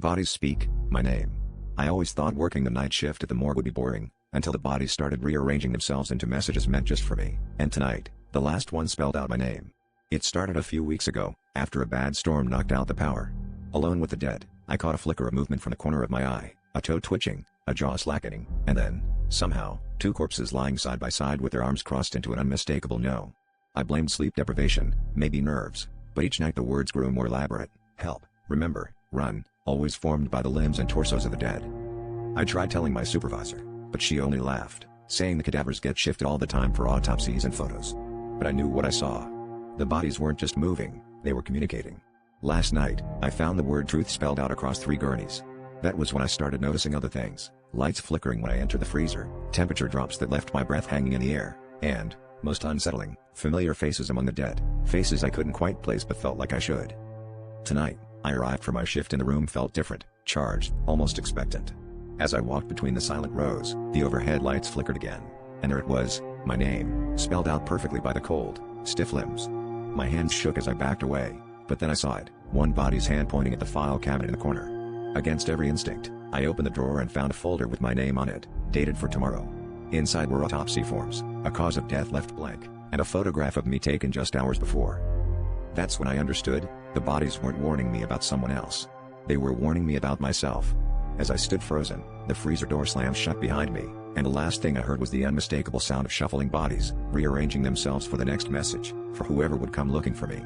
Bodies speak, my name. I always thought working the night shift at the morgue would be boring, until the bodies started rearranging themselves into messages meant just for me. And tonight, the last one spelled out my name. It started a few weeks ago, after a bad storm knocked out the power. Alone with the dead, I caught a flicker of movement from the corner of my eye, a toe twitching, a jaw slackening, and then, somehow, two corpses lying side by side with their arms crossed into an unmistakable no. I blamed sleep deprivation, maybe nerves, but each night the words grew more elaborate. Help, remember, run, always formed by the limbs and torsos of the dead. I tried telling my supervisor, but she only laughed, saying the cadavers get shifted all the time for autopsies and photos. But I knew what I saw. The bodies weren't just moving, they were communicating. Last night, I found the word truth spelled out across 3 gurneys. That was when I started noticing other things, lights flickering when I entered the freezer, temperature drops that left my breath hanging in the air, and, most unsettling, familiar faces among the dead, faces I couldn't quite place but felt like I should. Tonight, I arrived for my shift and the room felt different, charged, almost expectant. As I walked between the silent rows, the overhead lights flickered again, and there it was, my name, spelled out perfectly by the cold, stiff limbs. My hands shook as I backed away, but then I saw it, one body's hand pointing at the file cabinet in the corner. Against every instinct, I opened the drawer and found a folder with my name on it, dated for tomorrow. Inside were autopsy forms, a cause of death left blank, and a photograph of me taken just hours before. That's when I understood, the bodies weren't warning me about someone else. They were warning me about myself. As I stood frozen, the freezer door slammed shut behind me, and the last thing I heard was the unmistakable sound of shuffling bodies, rearranging themselves for the next message, for whoever would come looking for me.